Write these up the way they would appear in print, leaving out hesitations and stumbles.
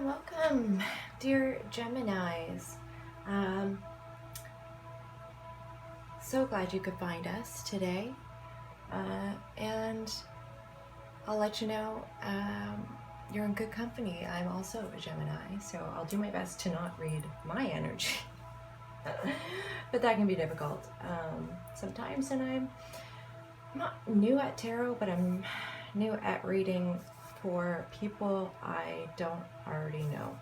Welcome, dear Geminis. So glad you could find us today. And I'll let you know you're in good company. I'm also a Gemini, so I'll do my best to not read my energy. But that can be difficult sometimes, and I'm not new at tarot, but I'm new at reading for people I don't already know.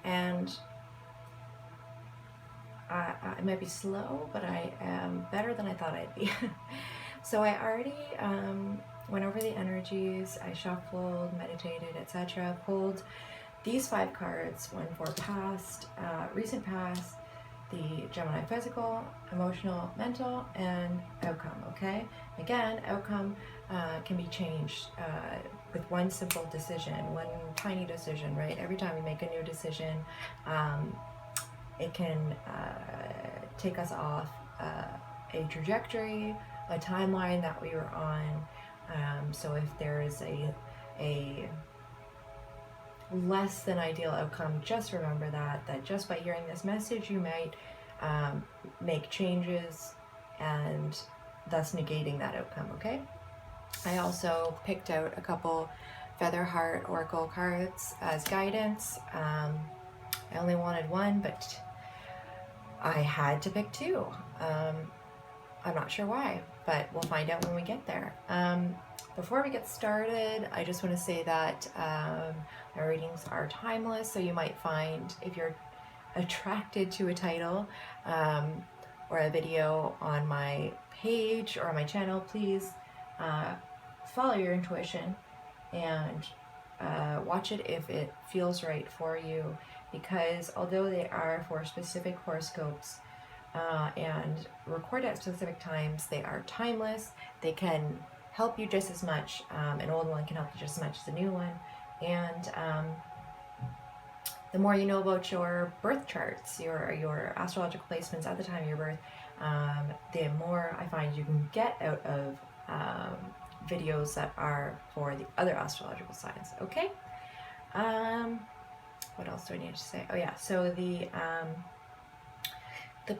And I might be slow, but I am better than I thought I'd be. So I already went over the energies, I shuffled, meditated, etc. Pulled these 5 cards, one for past, recent past, the Gemini physical, emotional, mental, and outcome, okay? Again, outcome can be changed with one simple decision, one tiny decision, right? Every time we make a new decision, it can take us off a trajectory, a timeline that we were on. So if there is a less than ideal outcome, just remember that just by hearing this message, you might make changes and thus negating that outcome, okay? I also picked out a couple Feather Heart Oracle cards as guidance. I only wanted one, but I had to pick 2. I'm not sure why, but we'll find out when we get there. Before we get started, I just want to say that my readings are timeless, so you might find, if you're attracted to a title or a video on my page or on my channel, please follow your intuition and watch it if it feels right for you, because although they are for specific horoscopes and recorded at specific times, they are timeless. They can help you just as much. An old one can help you just as much as a new one. And the more you know about your birth charts, your astrological placements at the time of your birth, the more I find you can get out of videos that are for the other astrological signs, okay? What else do I need to say? Oh yeah, so the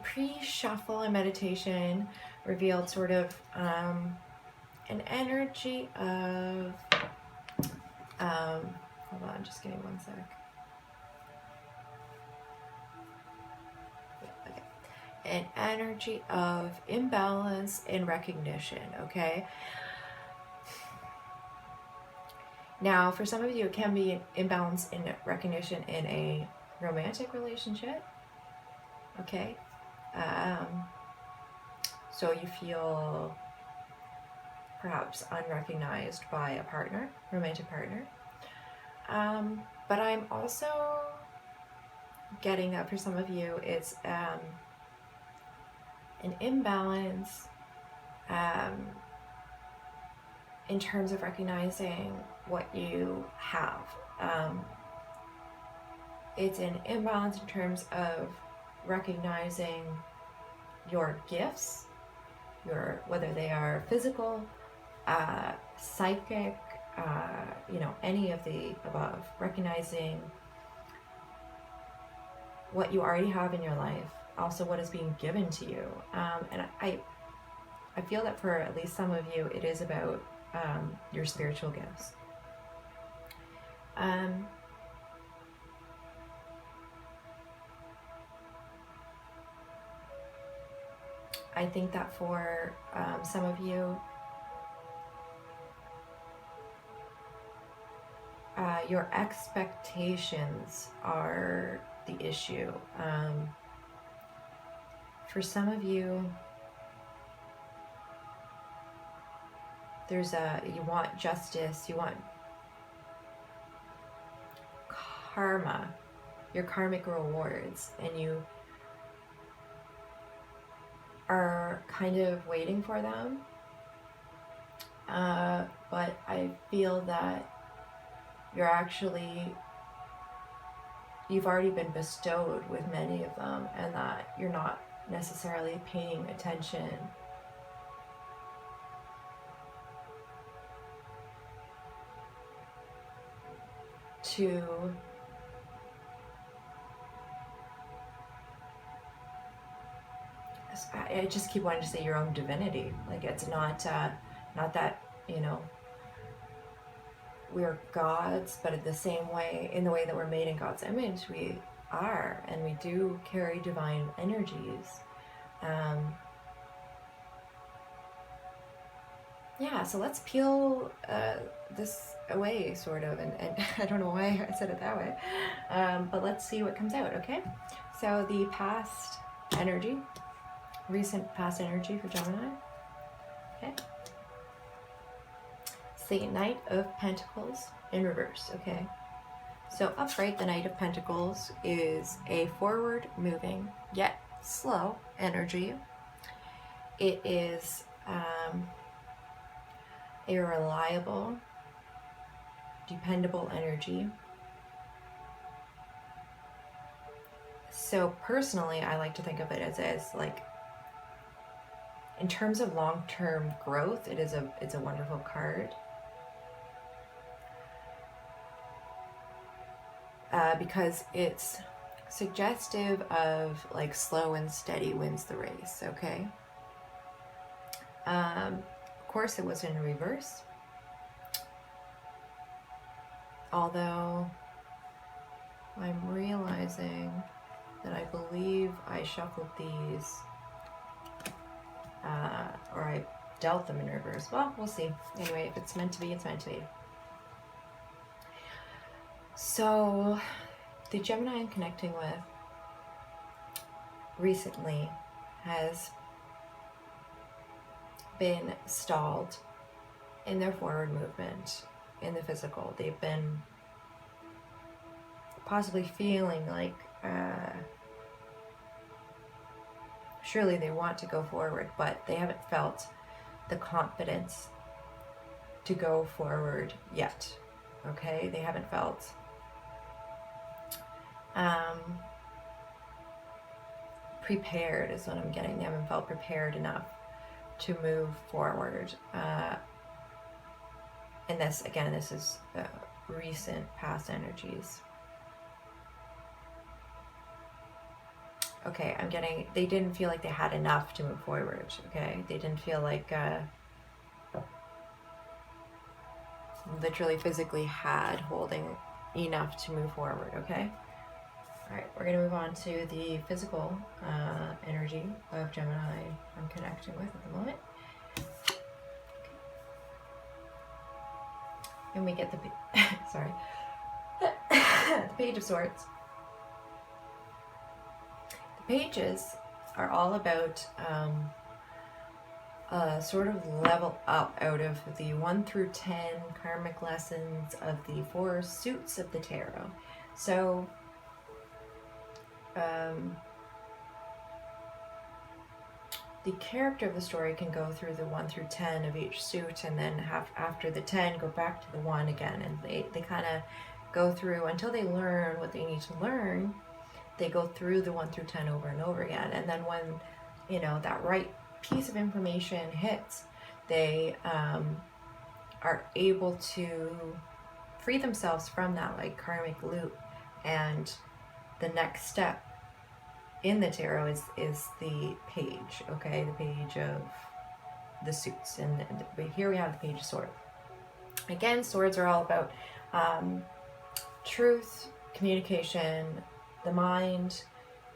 pre-shuffle and meditation revealed sort of an energy of, hold on, just give me one sec. Okay. An energy of imbalance and recognition, okay? Now, for some of you, it can be an imbalance in recognition in a romantic relationship, okay? So you feel perhaps unrecognized by a partner, romantic partner. But I'm also getting that for some of you, it's an imbalance in terms of recognizing what you have. It's an imbalance in terms of recognizing your gifts, whether they are physical, psychic, any of the above. Recognizing what you already have in your life, also what is being given to you. And I feel that for at least some of you, it is about your spiritual gifts. I think that for some of you, your expectations are the issue. For some of you, you want justice, you want karma, your karmic rewards, and you are kind of waiting for them. But I feel that you've already been bestowed with many of them, and that you're not necessarily paying attention to I just keep wanting to say your own divinity. Like, it's not not that, you know, we're gods, but in the same way, in the way that we're made in God's image, we are, and we do carry divine energies. Yeah, so let's peel this away, sort of, and I don't know why I said it that way, but let's see what comes out, okay? So the past energy, recent past energy for Gemini, okay? It's the Knight of Pentacles in reverse, okay? So upright, the Knight of Pentacles is a forward moving, yet slow energy. It is a reliable, dependable energy. So personally, I like to think of it as like, in terms of long-term growth, it's a wonderful card. Because it's suggestive of like slow and steady wins the race, okay? Of course, it was in reverse. Although I'm realizing that I believe I shuffled these, or I dealt them in reverse. Well, we'll see. Anyway, if it's meant to be, it's meant to be. So, the Gemini I'm connecting with recently has been stalled in their forward movement in the physical. They've been possibly feeling like surely they want to go forward, but they haven't felt the confidence to go forward yet. Okay, they haven't felt prepared is what I'm getting. They haven't felt prepared enough to move forward. And this, again, this is recent past energies. Okay, I'm getting, they didn't feel like they had enough to move forward, okay? They didn't feel like literally physically had holding enough to move forward, okay? All right, we're gonna move on to the physical energy of Gemini I'm connecting with at the moment. Okay. And we get the, sorry, the Page of Swords. The pages are all about sort of level up out of the 1 through 10 karmic lessons of the 4 suits of the tarot. So the character of the story can go through the 1 through 10 of each suit, and then after the 10 go back to the 1 again, and they kind of go through until they learn what they need to learn. They go through the 1 through 10 over and over again, and then when, you know, that right piece of information hits, they are able to free themselves from that like karmic loop, and the next step in the tarot is the page, okay, the page of the suits, and here we have the Page of Swords. Again, swords are all about truth, communication, the mind,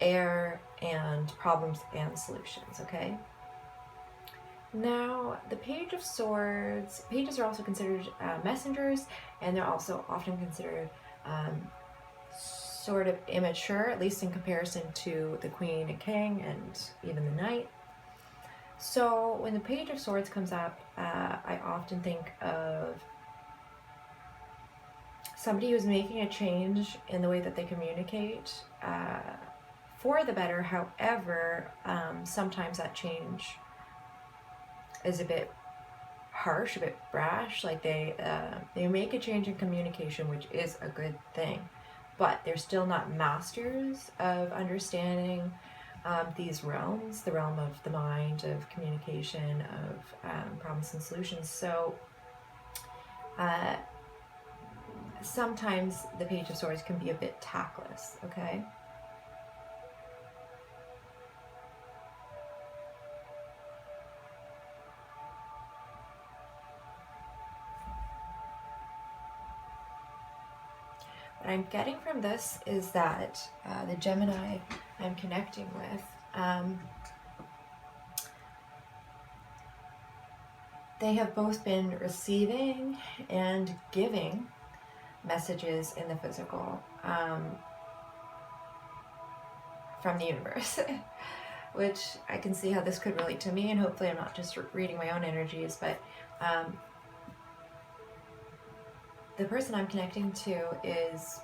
air, and problems and solutions, okay? Now, the Page of Swords, pages are also considered messengers, and they're also often considered sort of immature, at least in comparison to the Queen and King and even the Knight. So when the Page of Swords comes up, I often think of somebody who's making a change in the way that they communicate for the better. However, sometimes that change is a bit harsh, a bit brash. Like they make a change in communication, which is a good thing, but they're still not masters of understanding these realms, the realm of the mind, of communication, of problems and solutions. So sometimes the Page of Swords can be a bit tactless, okay? What I'm getting from this is that the Gemini I'm connecting with, they have both been receiving and giving messages in the physical from the universe, which I can see how this could relate to me, and hopefully I'm not just reading my own energies, but the person I'm connecting to is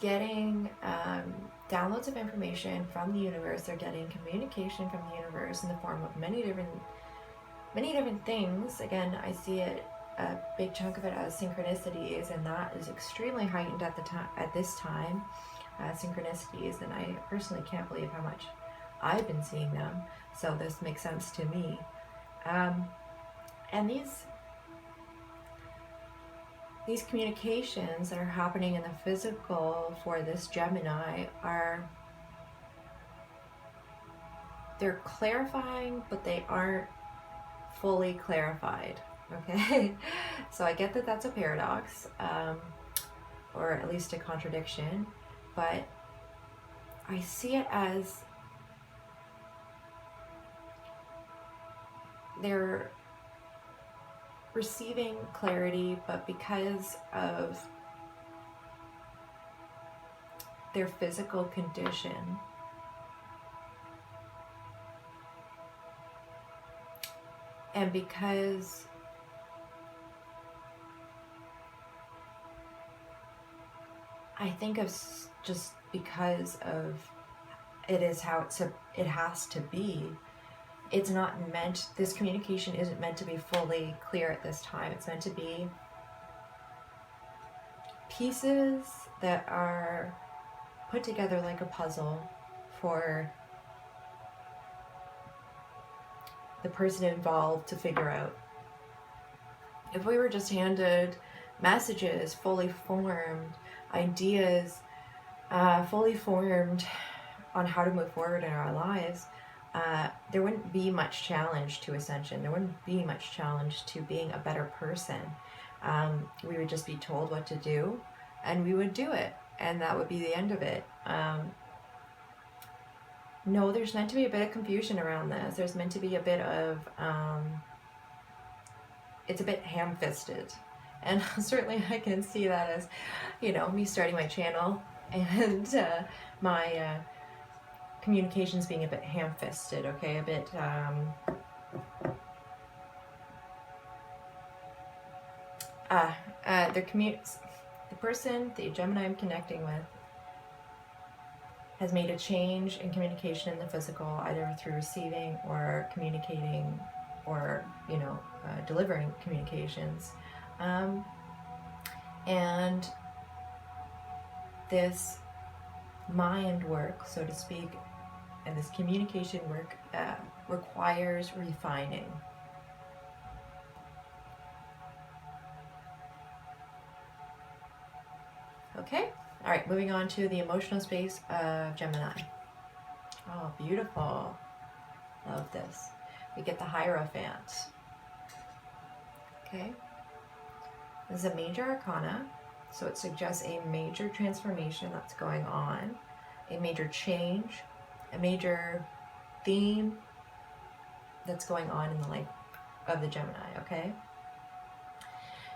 getting downloads of information from the universe. They're getting communication from the universe in the form of many different things. Again, I see it, a big chunk of it as synchronicities, and that is extremely heightened at this time. Synchronicities, and I personally can't believe how much I've been seeing them, so this makes sense to me. And these communications that are happening in the physical for this Gemini they're clarifying, but they aren't fully clarified, okay? So I get that that's a paradox, or at least a contradiction, but I see it as they're receiving clarity, but because of their physical condition, and because I think of just because of it is how it has to be. It's not meant, this communication isn't meant to be fully clear at this time. It's meant to be pieces that are put together like a puzzle for the person involved to figure out. If we were just handed messages, fully formed, ideas, fully formed on how to move forward in our lives, there wouldn't be much challenge to ascension. There wouldn't be much challenge to being a better person. We would just be told what to do, and we would do it, and that would be the end of it. No, there's meant to be a bit of confusion around this. There's meant to be a bit of, it's a bit ham-fisted. And certainly I can see that as, me starting my channel and my communications being a bit ham-fisted, okay? A bit, the person, the Gemini I'm connecting with, has made a change in communication in the physical, either through receiving or communicating or, delivering communications. And this mind work, so to speak, and this communication work requires refining. Okay? All right, moving on to the emotional space of Gemini. Oh, beautiful. Love this. We get the Hierophant. Okay? This is a major arcana, so it suggests a major transformation that's going on, a major change, a major theme that's going on in the life of the Gemini, okay?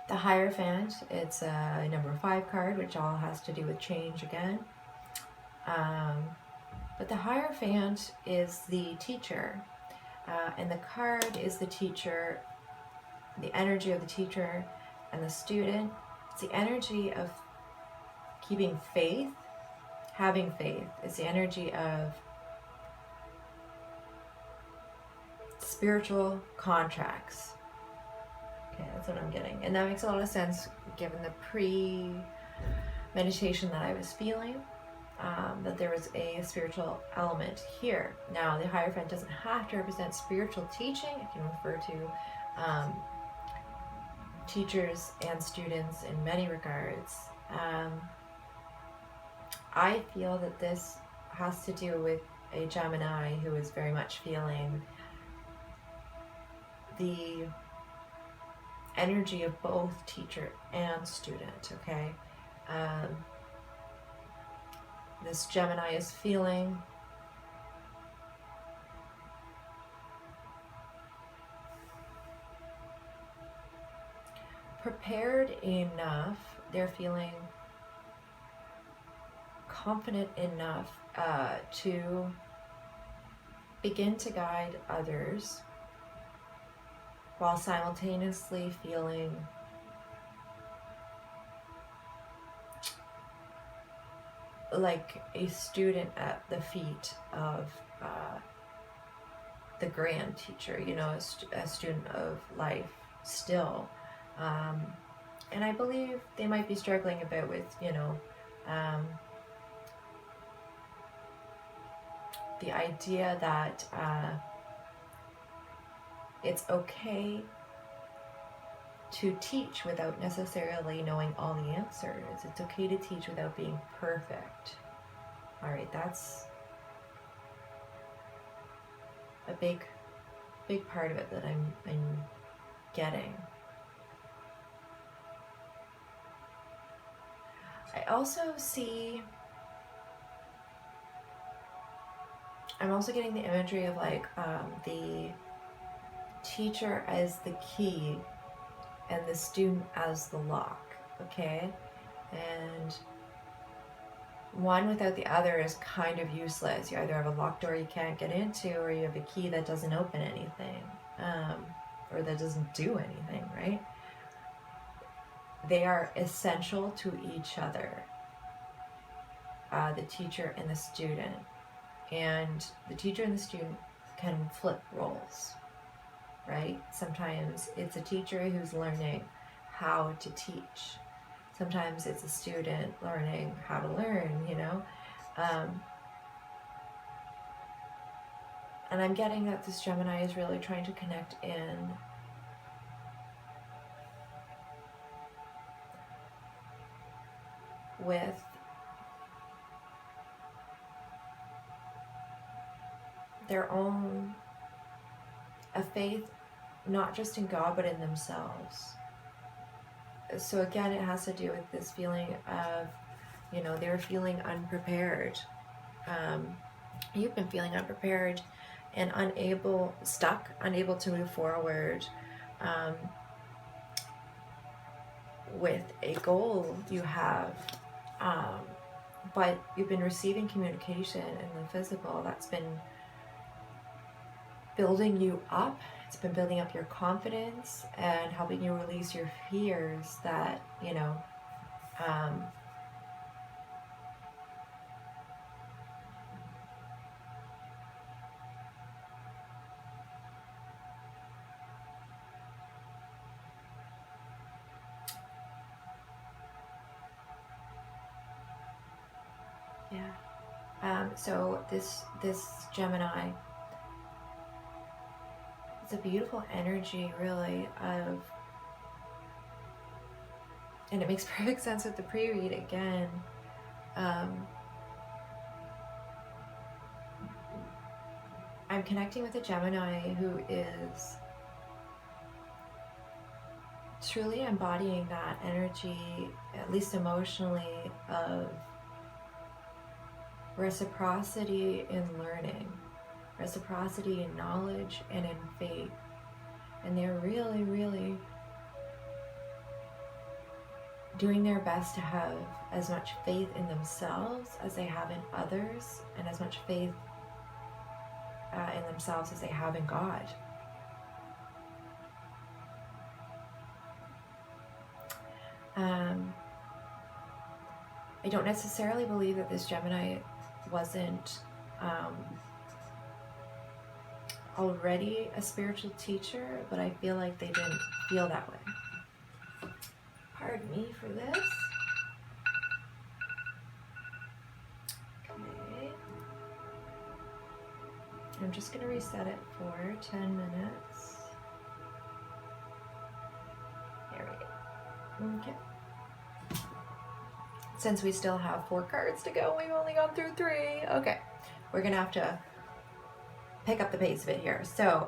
The Hierophant, it's a number 5 card, which all has to do with change again. But the Hierophant is the teacher, and the card is the teacher, the energy of the teacher and the student. It's the energy of keeping faith, having faith. It's the energy of spiritual contracts. Okay, that's what I'm getting. And that makes a lot of sense given the pre-meditation that I was feeling. that there was a spiritual element here. Now, the Hierophant doesn't have to represent spiritual teaching. It can refer to teachers and students in many regards. I feel that this has to do with a Gemini who is very much feeling the energy of both teacher and student, okay? This Gemini is feeling prepared enough, they're feeling confident enough to begin to guide others while simultaneously feeling like a student at the feet of the grand teacher, you know, a student of life still. And I believe they might be struggling a bit with, you know, the idea that it's okay to teach without necessarily knowing all the answers. It's okay to teach without being perfect. All right, that's a big part of it that I'm getting. I also see, I'm also getting the imagery of like the teacher as the key and the student as the lock, okay? And one without the other is kind of useless. You either have a locked door you can't get into, or you have a key that doesn't open anything, or that doesn't do anything, right? They are essential to each other, the teacher and the student. And the teacher and the student can flip roles, right? Sometimes it's a teacher who's learning how to teach. Sometimes it's a student learning how to learn, you know? And I'm getting that this Gemini is really trying to connect in with their own, a faith not just in God but in themselves. So again, it has to do with this feeling of, you know, they're feeling unprepared. You've been feeling unprepared and stuck, unable to move forward with a goal you have. But you've been receiving communication in the physical that's been building you up. It's been building up your confidence and helping you release your fears that, you know, so this Gemini, it's a beautiful energy, really, of, and it makes perfect sense with the pre-read again. I'm connecting with a Gemini who is truly embodying that energy, at least emotionally, of reciprocity in learning, reciprocity in knowledge and in faith. And they're really, really doing their best to have as much faith in themselves as they have in others, and as much faith in themselves as they have in God. I don't necessarily believe that this Gemini wasn't already a spiritual teacher, but I feel like they didn't feel that way. Pardon me for this. I'm just going to reset it for 10 minutes. There we go. Okay. Since we still have 4 cards to go, we've only gone through 3. Okay, we're going to have to pick up the pace a bit here. So